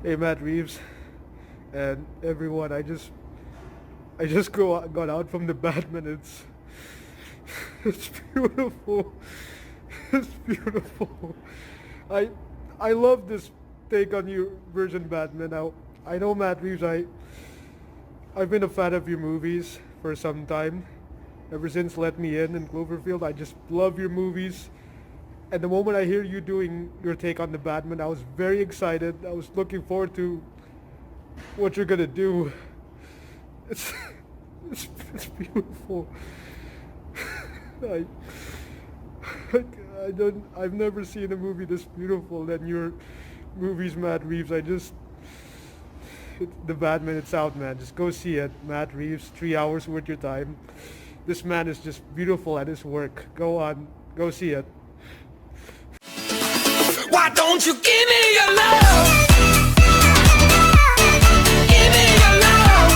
Hey, Matt Reeves and everyone. I just got out from the Batman. It's beautiful. It's beautiful. I I love this take on your version Batman. Now I know Matt Reeves. I've been a fan of your movies for some time. Ever since Let Me In and Cloverfield, I just love your movies. And the moment I hear you doing your take on the Batman, I was very excited. I was looking forward to what you're gonna do. It's it's beautiful. I, I've never seen a movie this beautiful than your movies, Matt Reeves. The Batman, it's out, man. Just go see it, Matt Reeves. 3 hours worth your time. This man is just beautiful at his work. Go on, go see it. Why don't you give me your love? Give me your love.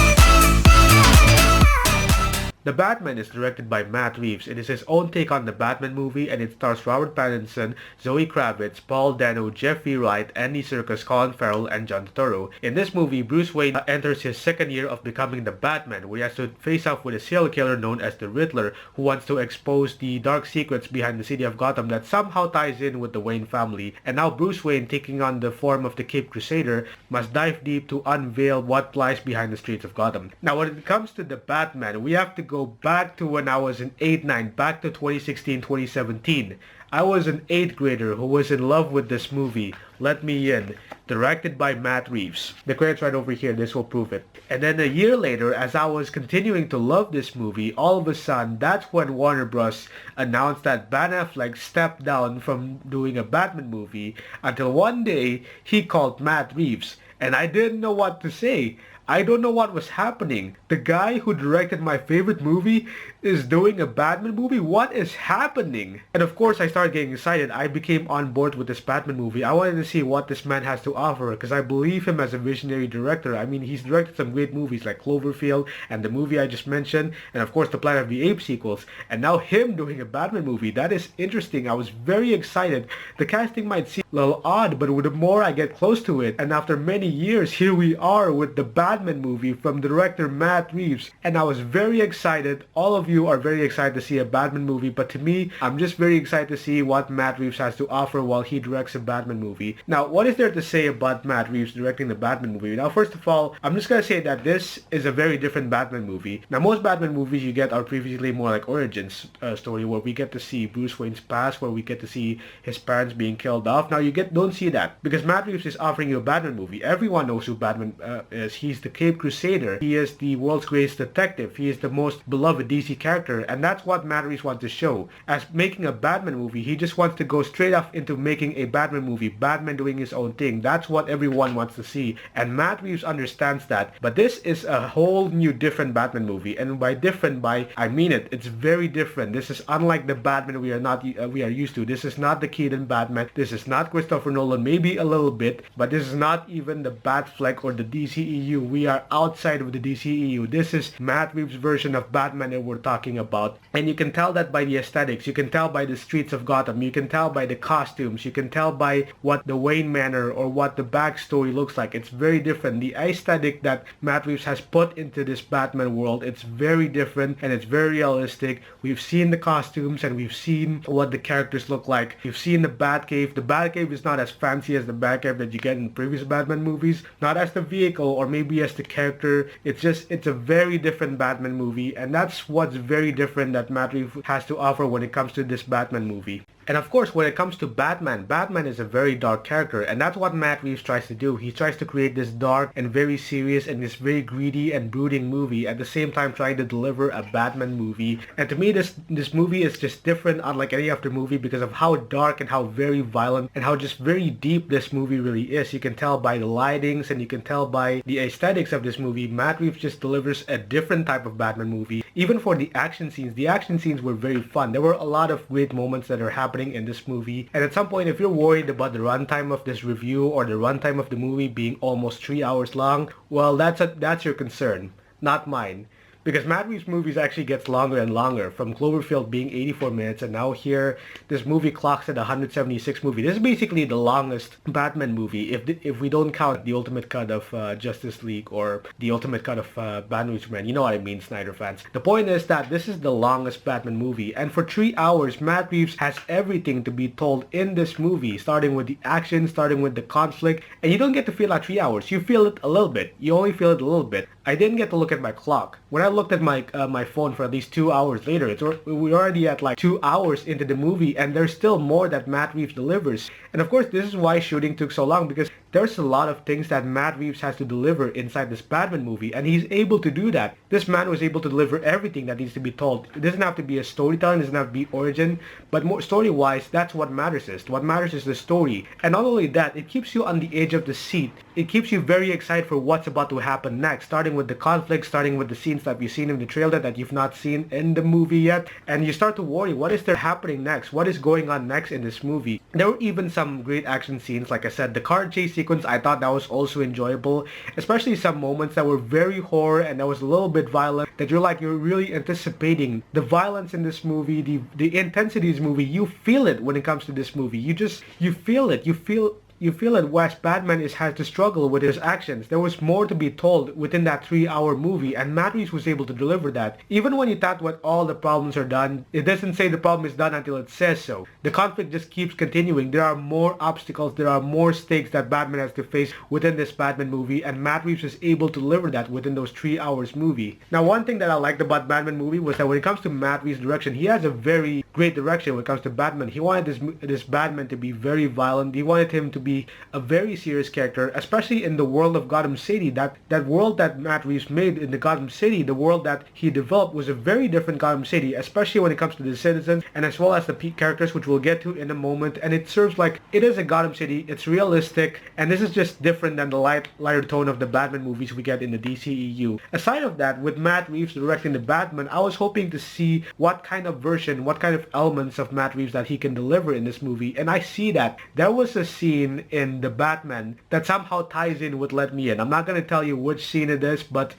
The Batman is directed by Matt Reeves. It is his own take on the Batman movie, and it stars Robert Pattinson, Zoe Kravitz, Paul Dano, Jeffery, Wright, Andy Serkis, Colin, Farrell, and Turturro. In this movie, Bruce Wayne enters his second year of becoming the Batman, where he has to face off with a serial killer known as the Riddler, who wants to expose the dark secrets behind the city of Gotham that somehow ties in with the Wayne family. And now Bruce Wayne, taking on the form of the Caped Crusader, must dive deep to unveil what lies behind the streets of Gotham. Now, when it comes to the Batman, we have to go back to when I was in 8-9, back to 2016-2017. I was an 8th grader who was in love with this movie, Let Me In, directed by Matt Reeves. The credits right over here, this will prove it. And then a year later, as I was continuing to love this movie, all of a sudden, that's when Warner Bros. Announced that Ben Affleck stepped down from doing a Batman movie until one day he called Matt Reeves. And I didn't know what to say. I don't know what was happening. The guy who directed my favorite movie is doing a Batman movie? What is happening? And of course, I started getting excited. I became on board with this Batman movie. I wanted to see what this man has to offer because I believe him as a visionary director. I mean, he's directed some great movies like Cloverfield and the movie I just mentioned, and of course the Planet of the Apes sequels. And now him doing a Batman movie. That is interesting. I was very excited. The casting might seem a little odd, but the more I get close to it, and after many years, here we are with the Batman movie from director Matt Reeves. And I was very excited. All of you are very excited to see a Batman movie, but to me, I'm just very excited to see what Matt Reeves has to offer while he directs a Batman movie. Now, what is there to say about Matt Reeves directing the Batman movie? Now, first of all, I'm just gonna say that this is a very different Batman movie. Now, most Batman movies you get are previously more like origins story, where we get to see Bruce Wayne's past, where we get to see his parents being killed off. Now, don't see that because Matt Reeves is offering you a Batman movie. Everyone knows who Batman is. He's the Caped Crusader. He is the world's greatest detective. He is the most beloved DC character, and that's what Matt Reeves wants to show. As making a Batman movie, he just wants to go straight off into making a Batman movie, Batman doing his own thing. That's what everyone wants to see, and Matt Reeves understands that. But this is a whole new different Batman movie, and by different, I mean it. It's very different. This is unlike the Batman we are used to. This is not the Keaton Batman. This is not Christopher Nolan, maybe a little bit, but this is not even the Batfleck or the DCEU. We are outside of the DCEU. This is Matt Reeves' version of Batman that we're talking about. And you can tell that by the aesthetics. You can tell by the streets of Gotham. You can tell by the costumes. You can tell by what the Wayne Manor or what the backstory looks like. It's very different. The aesthetic that Matt Reeves has put into this Batman world, it's very different and it's very realistic. We've seen the costumes and we've seen what the characters look like. We've seen the Batcave. The Batcave is not as fancy as the Batcave that you get in previous Batman movies. Not as the vehicle or maybe as the character. It's a very different Batman movie, and that's what's very different that Matt Reeves has to offer when it comes to this Batman movie. And of course, when it comes to Batman, Batman is a very dark character, and that's what Matt Reeves tries to do. He tries to create this dark and very serious and this very greedy and brooding movie, at the same time trying to deliver a Batman movie. And to me, this movie is just different, unlike any other movie, because of how dark and how very violent and how just very deep this movie really is. You can tell by the lightings and you can tell by the aesthetics of this movie. Matt Reeves just delivers a different type of Batman movie. Even for the action scenes were very fun. There were a lot of great moments that are happening in this movie, and at some point, if you're worried about the runtime of this review or the runtime of the movie being almost 3 hours long, well, that's your concern, not mine. because Matt Reeves' movies actually gets longer and longer, from Cloverfield being 84 minutes, and now here this movie clocks at 176 movie. This is basically the longest Batman movie if we don't count the ultimate cut of Justice League or the ultimate cut of Batman v Superman. You know what I mean, Snyder fans. The point is that this is the longest Batman movie, and for 3 hours Matt Reeves has everything to be told in this movie, starting with the action, starting with the conflict, and you don't get to feel that 3 hours. You feel it a little bit. You only feel it a little bit. I didn't get to look at my clock. When I looked at my phone for at least 2 hours later, we're already at like 2 hours into the movie, and there's still more that Matt Reeves delivers. And of course, this is why shooting took so long, because there's a lot of things that Matt Reeves has to deliver inside this Batman movie, and he's able to do that. This man was able to deliver everything that needs to be told. It doesn't have to be a storytelling, it doesn't have to be origin, but more story-wise, that's what matters is. What matters is the story. And not only that, it keeps you on the edge of the seat. It keeps you very excited for what's about to happen next, starting with the conflict, starting with the scenes that you've seen in the trailer that you've not seen in the movie yet, and you start to worry, what is there happening next? What is going on next in this movie? There were even some great action scenes. Like I said, the car chase sequence, I thought that was also enjoyable, especially some moments that were very horror and that was a little bit violent, that you're really anticipating the violence in this movie, the intensity of this movie. You feel it when it comes to this movie. You feel it. You feel that West Batman has to struggle with his actions. There was more to be told within that 3-hour movie, and Matt Reeves was able to deliver that. Even when you thought what all the problems are done, it doesn't say the problem is done until it says so. The conflict just keeps continuing. There are more obstacles, there are more stakes that Batman has to face within this Batman movie, and Matt Reeves was able to deliver that within those 3 hours movie. Now, one thing that I liked about Batman movie was that when it comes to Matt Reeves' direction, he has a very great direction when it comes to Batman. He wanted this Batman to be very violent. He wanted him to be a very serious character, especially in the world of Gotham City. That world that Matt Reeves made in the Gotham City, the world that he developed, was a very different Gotham City, especially when it comes to the citizens and as well as the characters, which we'll get to in a moment. And it serves like it is a Gotham City. It's realistic, and this is just different than the lighter tone of the Batman movies we get in the DCEU. Aside of that, with Matt Reeves directing the Batman, I was hoping to see what kind of version, what kind of elements of Matt Reeves that he can deliver in this movie, and I see that. There was a scene in the Batman that somehow ties in with Let Me In. I'm not going to tell you which scene it is, but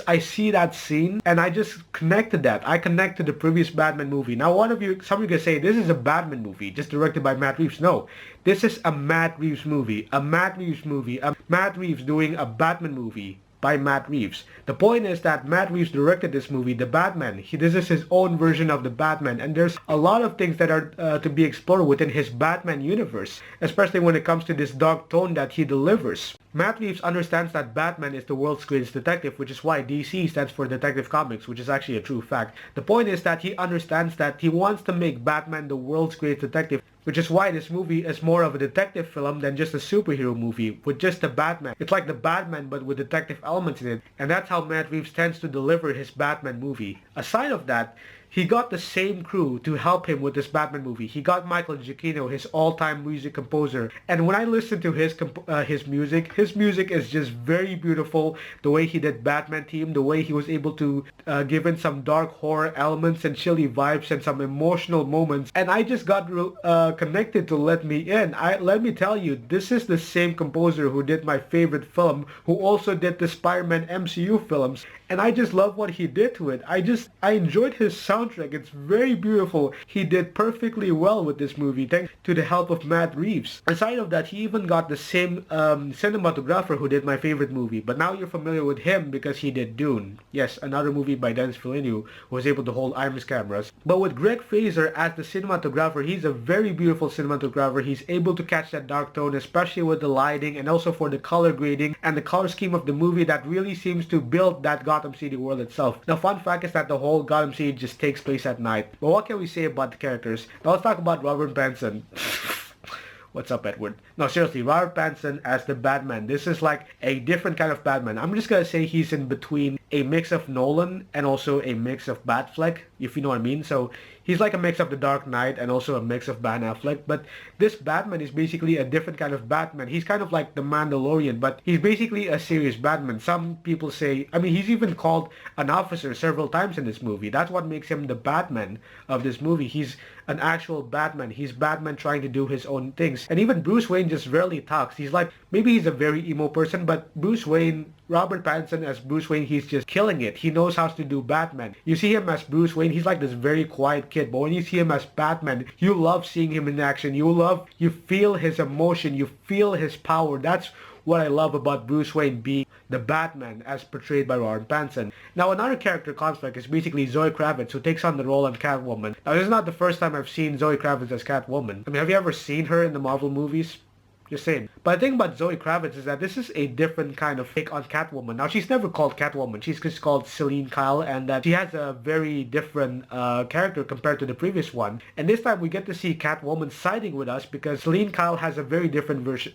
I see that scene and I just connected that. I connect to the previous Batman movie. Now some of you can say this is a Batman movie just directed by Matt Reeves. No, this is a Matt Reeves movie. A Matt Reeves doing a Batman movie by Matt Reeves. The point is that Matt Reeves directed this movie, The Batman. This is his own version of The Batman, and there's a lot of things that are to be explored within his Batman universe, especially when it comes to this dark tone that he delivers. Matt Reeves understands that Batman is the world's greatest detective, which is why DC stands for Detective Comics, which is actually a true fact. The point is that he understands that he wants to make Batman the world's greatest detective, which is why this movie is more of a detective film than just a superhero movie with just the Batman. It's like the Batman but with detective elements in it, and that's how Matt Reeves tends to deliver his Batman movie. Aside of that, he got the same crew to help him with this Batman movie. He got Michael Giacchino, his all-time music composer. And when I listen to his music is just very beautiful. The way he did Batman theme, the way he was able to give in some dark horror elements and chilly vibes and some emotional moments. And I just got connected to Let Me In. Let me tell you, this is the same composer who did my favorite film, who also did the Spider-Man MCU films. And I just love what he did to it. I enjoyed his soundtrack. It's very beautiful. He did perfectly well with this movie thanks to the help of Matt Reeves. Aside of that, he even got the same cinematographer who did my favorite movie. But now you're familiar with him because he did Dune. Yes, another movie by Denis Villeneuve, who was able to hold IMAX cameras. But with Greg Fraser as the cinematographer, he's a very beautiful cinematographer. He's able to catch that dark tone, especially with the lighting and also for the color grading and the color scheme of the movie that really seems to build that Gotham City world itself. Now, fun fact is that the whole Gotham City just takes place at night. But what can we say about the characters? Now, let's talk about Robert Pattinson. What's up, Edward? No, seriously, Robert Pattinson as the Batman. This is like a different kind of Batman. I'm just gonna say he's in between a mix of Nolan and also a mix of Batfleck, if you know what I mean. So He's like a mix of the Dark Knight and also a mix of Ben Affleck, but this Batman is basically a different kind of Batman. He's kind of like the Mandalorian, but he's basically a serious Batman. Some people say, I mean, he's even called an officer several times in this movie. That's what makes him the Batman of this movie. He's an actual Batman. He's Batman trying to do his own things. And even Bruce Wayne just rarely talks. He's like, maybe he's a very emo person, but Bruce Wayne, Robert Pattinson as Bruce Wayne, he's just killing it. He knows how to do Batman. You see him as Bruce Wayne, he's like this very quiet kid, but when you see him as Batman, you love seeing him in action. You feel his emotion, you feel his power. That's what I love about Bruce Wayne being the Batman as portrayed by Robert Pattinson. Now another character conflict is basically Zoe Kravitz, who takes on the role of Catwoman. Now this is not the first time I've seen Zoe Kravitz as Catwoman. I mean, have you ever seen her in the Marvel movies? Just saying. But the thing about Zoe Kravitz is that this is a different kind of take on Catwoman. Now, she's never called Catwoman. She's just called Celine Kyle, and that she has a very different character compared to the previous one. And this time we get to see Catwoman siding with us because Celine Kyle has a very different version,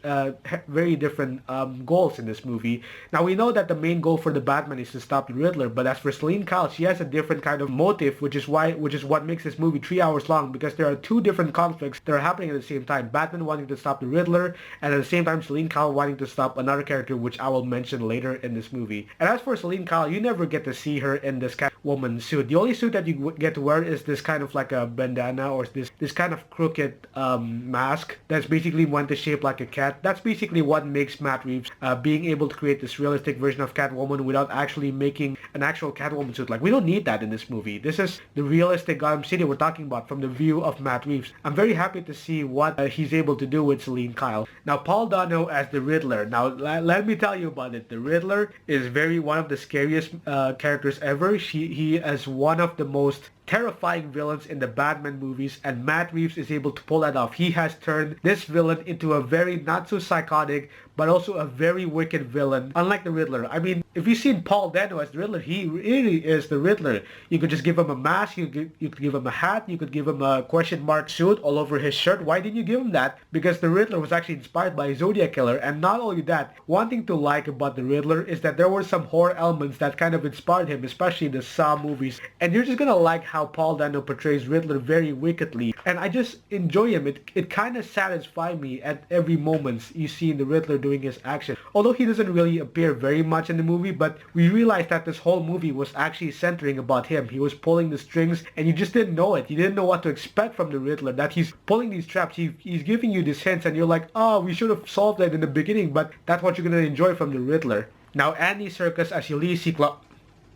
goals in this movie. Now, we know that the main goal for the Batman is to stop the Riddler, but as for Celine Kyle, she has a different kind of motive, which is what makes this movie 3 hours long, because there are two different conflicts that are happening at the same time. Batman wanting to stop the Riddler, and at the same time Celine Kyle wanting to stop another character which I will mention later in this movie. And as for Celine Kyle, you never get to see her in this Catwoman suit. The only suit that you get to wear is this kind of like a bandana or this kind of crooked mask that's basically meant to shape like a cat. That's basically what makes Matt Reeves being able to create this realistic version of Catwoman without actually making an actual Catwoman suit. Like, we don't need that in this movie. This is the realistic Gotham City we're talking about from the view of Matt Reeves. I'm very happy to see what he's able to do with Celine Kyle. Now, Paul Dano as the Riddler. Now, let me tell you about it. The Riddler is one of the scariest characters ever. He is one of the most terrifying villains in the Batman movies, and Matt Reeves is able to pull that off. He has turned this villain into a very not so psychotic but also a very wicked villain, unlike the Riddler. I mean, if you've seen Paul Dano as the Riddler, he really is the Riddler. You could just give him a mask, you could give him a hat, you could give him a question mark suit all over his shirt. Why didn't you give him that? Because the Riddler was actually inspired by a Zodiac Killer, and not only that, one thing to like about the Riddler is that there were some horror elements that kind of inspired him, especially the Saw movies, and you're just gonna like how Paul Dano portrays Riddler very wickedly, and I just enjoy him. It kind of satisfies me at every moment you see the Riddler doing his action. Although he doesn't really appear very much in the movie, but we realized that this whole movie was actually centering about him. He was pulling the strings, and you just didn't know it. You didn't know what to expect from the Riddler, that he's pulling these traps. He's giving you these hints, and you're like, oh, we should have solved that in the beginning, but that's what you're gonna enjoy from the Riddler. Now, Andy Serkis as Ulysses Claw.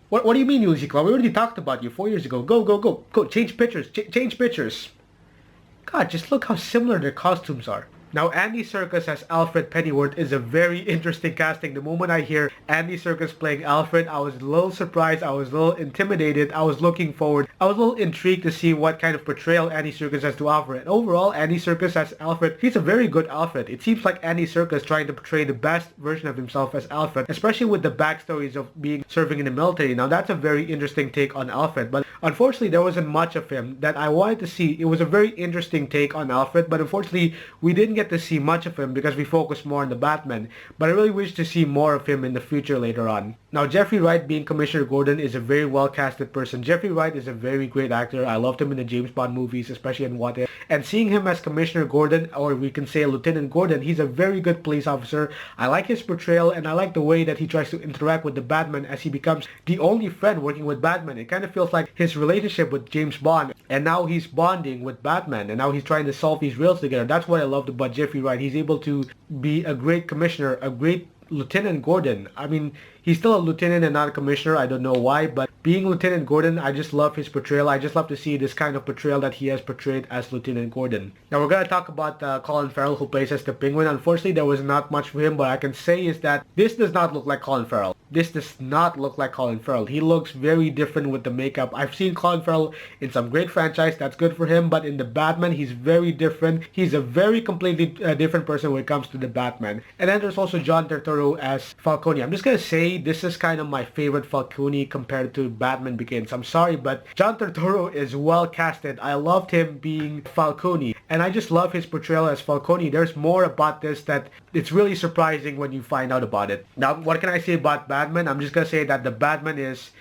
What do you mean, Ulysses Claw? We already talked about you 4 years ago. Go. Change pictures. Change pictures. God, just look how similar their costumes are. Now, Andy Serkis as Alfred Pennyworth is a very interesting casting. The moment I hear Andy Serkis playing Alfred, I was a little surprised, I was a little intimidated, I was looking forward, I was a little intrigued to see what kind of portrayal Andy Serkis has to offer. And overall, Andy Serkis as Alfred, he's a very good Alfred. It seems like Andy Serkis trying to portray the best version of himself as Alfred, especially with the backstories of serving in the military. Now, that's a very interesting take on Alfred, but unfortunately, there wasn't much of him that I wanted to see. It was a very interesting take on Alfred, but unfortunately, we didn't get to see much of him because we focused more on the Batman, but I really wish to see more of him in the future later on. Now, Jeffrey Wright being Commissioner Gordon is a very well casted person. Jeffrey Wright is a very great actor. I loved him in the James Bond movies, especially in What If. And seeing him as Commissioner Gordon, or we can say Lieutenant Gordon, he's a very good police officer. I like his portrayal, and I like the way that he tries to interact with the Batman as he becomes the only friend working with Batman. It kind of feels like his relationship with James Bond, and now he's bonding with Batman, and now he's trying to solve these riddles together. That's what I loved about Jeffrey Wright. He's able to be a great commissioner, a great Lieutenant Gordon. I mean, he's still a lieutenant and not a commissioner. I don't know why, but being Lieutenant Gordon, I just love his portrayal. I just love to see this kind of portrayal that he has portrayed as Lieutenant Gordon. Now, we're going to talk about Colin Farrell, who plays as the Penguin. Unfortunately, there was not much for him, but I can say is that this does not look like Colin Farrell. This does not look like Colin Farrell. He looks very different with the makeup. I've seen Colin Farrell in some great franchise. That's good for him, but in the Batman, he's very different. He's a very completely different person when it comes to the Batman. And then there's also John Turturro as Falcone. I'm just going to say this is kind of my favorite Falcone compared to Batman Begins. I'm sorry, but John Turturro is well casted. I loved him being Falcone, and I just love his portrayal as Falcone. There's more about this that it's really surprising when you find out about it. Now, what can I say about Batman? I'm just going to say that the Batman is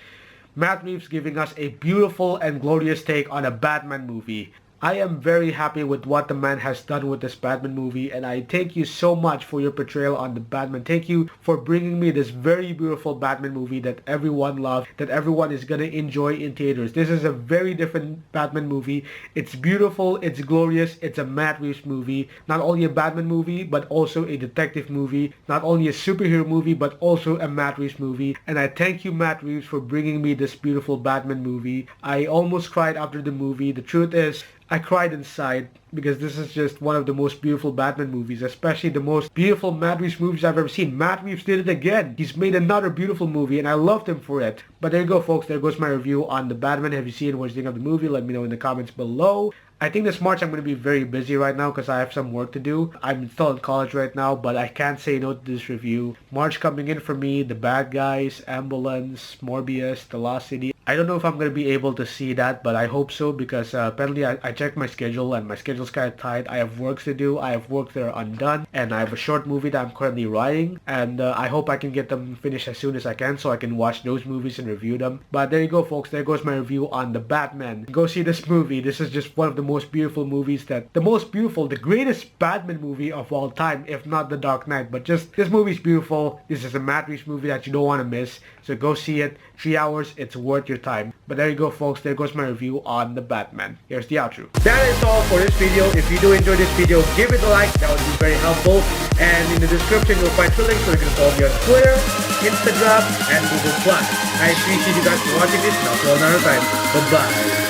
Matt Reeves giving us a beautiful and glorious take on a Batman movie. I am very happy with what the man has done with this Batman movie, and I thank you so much for your portrayal on the Batman. Thank you for bringing me this very beautiful Batman movie that everyone loves, that everyone is gonna enjoy in theaters. This is a very different Batman movie. It's beautiful, it's glorious, it's a Matt Reeves movie. Not only a Batman movie, but also a detective movie. Not only a superhero movie, but also a Matt Reeves movie. And I thank you, Matt Reeves, for bringing me this beautiful Batman movie. I almost cried after the movie. The truth is, I cried inside because this is just one of the most beautiful Batman movies, especially the most beautiful Matt Reeves movies I've ever seen. Matt Reeves did it again. He's made another beautiful movie and I loved him for it. But there you go, folks. There goes my review on the Batman. Have you seen what you think of the movie? Let me know in the comments below. I think this March I'm going to be very busy right now because I have some work to do. I'm still in college right now, but I can't say no to this review. March coming in for me, The Bad Guys, Ambulance, Morbius, The Lost City. I don't know if I'm going to be able to see that, but I hope so because apparently I checked my schedule and my schedule's kind of tight. I have works to do. I have work that are undone and I have a short movie that I'm currently writing and I hope I can get them finished as soon as I can so I can watch those movies and review them. But there you go, folks. There goes my review on The Batman. Go see this movie. This is just one of the most beautiful movies the greatest Batman movie of all time, if not The Dark Knight. But just, this movie's beautiful. This is a Matt Reeves movie that you don't want to miss. So go see it. 3 hours, it's worth your time. But there you go, folks. There goes my review on The Batman. Here's the outro. That is all for this video. If you do enjoy this video, give it a like. That would be very helpful. And in the description, you'll find two links so you can follow me on Twitter, Instagram, and Google+. I appreciate you guys for watching this. And I'll see you another time. Bye-bye.